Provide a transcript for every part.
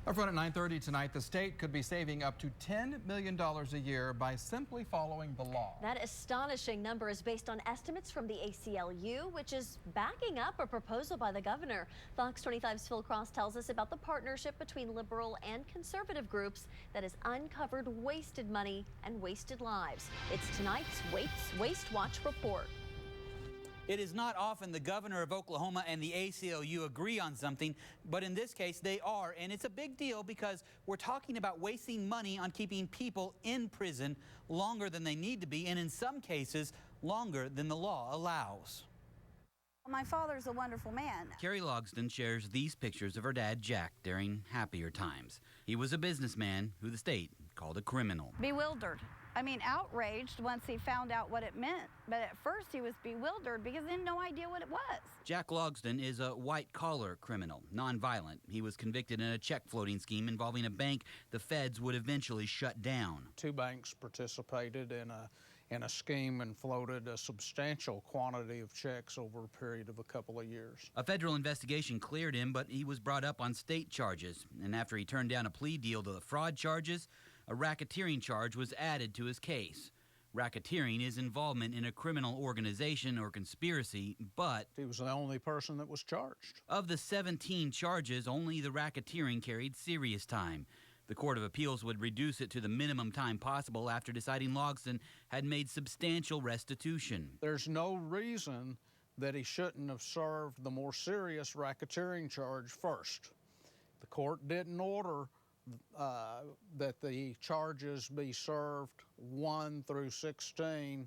Up front at 9:30 tonight, the state could be saving up to $10 million a year by simply following the law. That astonishing number is based on estimates from the ACLU, which is backing up a proposal by the governor. Fox 25's Phil Cross tells us about the partnership between liberal and conservative groups that has uncovered wasted money and wasted lives. It's tonight's Waste Watch report. It is not often the governor of Oklahoma and the ACLU agree on something, but in this case they are, and it's a big deal because we're talking about wasting money on keeping people in prison longer than they need to be, and in some cases longer than the law allows. My father's a wonderful man. Carrie Logsdon shares these pictures of her dad, Jack, during happier times. He was a businessman who the state called a criminal. Bewildered. I mean, outraged once he found out what it meant. But at first he was bewildered because he had no idea what it was. Jack Logsdon is a white-collar criminal, nonviolent. He was convicted in a check floating scheme involving a bank the feds would eventually shut down. 2 banks participated in a scheme and floated a substantial quantity of checks over a period of a couple of years. A federal investigation cleared him, but he was brought up on state charges. And after he turned down a plea deal to the fraud charges, a racketeering charge was added to his case. Racketeering is involvement in a criminal organization or conspiracy, but he was the only person that was charged. Of the 17 charges, only the racketeering carried serious time. The Court of Appeals would reduce it to the minimum time possible after deciding Logsdon had made substantial restitution. There's no reason that he shouldn't have served the more serious racketeering charge first. The court didn't order that the charges be served 1 through 16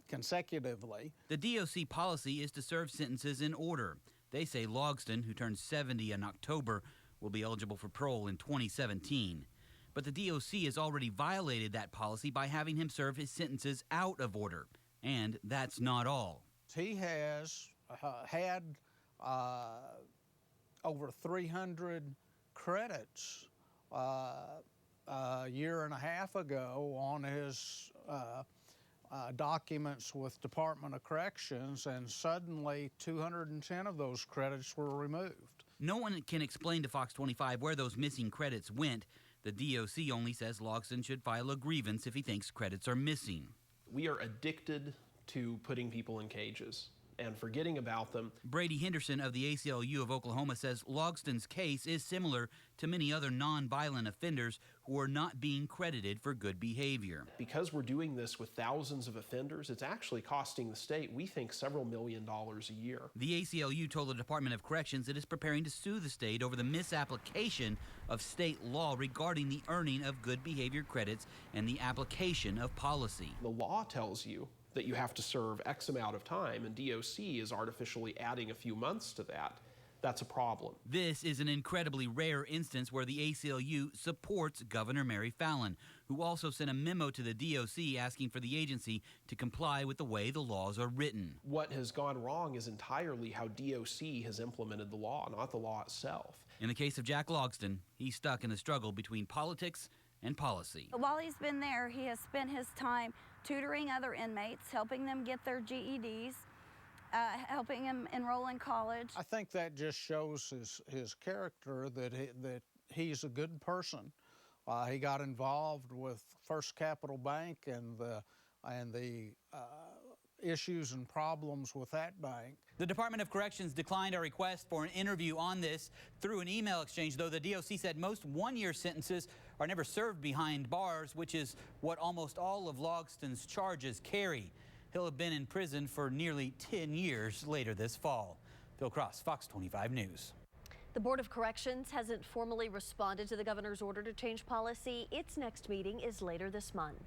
consecutively. The DOC policy is to serve sentences in order. They say Logsdon, who turns 70 in October, will be eligible for parole in 2017. But the DOC has already violated that policy by having him serve his sentences out of order. And that's not all. He has had over 300 credits a year and a half ago on his documents with Department of Corrections, and suddenly 210 of those credits were removed. No one can explain to Fox 25 where those missing credits went. The DOC only says Logsdon should file a grievance if he thinks credits are missing. We are addicted to putting people in cages and forgetting about them. Brady Henderson of the ACLU of Oklahoma says Logsdon's case is similar to many other nonviolent offenders who are not being credited for good behavior. Because we're doing this with thousands of offenders, it's actually costing the state, we think, several $1 million a year. The ACLU told the Department of Corrections it is preparing to sue the state over the misapplication of state law regarding the earning of good behavior credits and the application of policy. The law tells you that you have to serve X amount of time, and DOC is artificially adding a few months to that. That's a problem. This is an incredibly rare instance where the ACLU supports Governor Mary Fallin, who also sent a memo to the DOC asking for the agency to comply with the way the laws are written. What has gone wrong is entirely how DOC has implemented the law, not the law itself. In the case of Jack Logsdon, he's stuck in the struggle between politics and policy. While he's been there, he has spent his time tutoring other inmates, helping them get their GEDs, helping them enroll in college. I think that just shows his character, that he's a good person. He got involved with First Capital Bank and the issues and problems with that bank. The Department of Corrections declined our request for an interview on this through an email exchange, though the DOC said most one-year sentences are never served behind bars, which is what almost all of Logsdon's charges carry. He'll have been in prison for nearly 10 years later this fall. Phil Cross, Fox 25 News. The Board of Corrections hasn't formally responded to the governor's order to change policy. Its next meeting is later this month.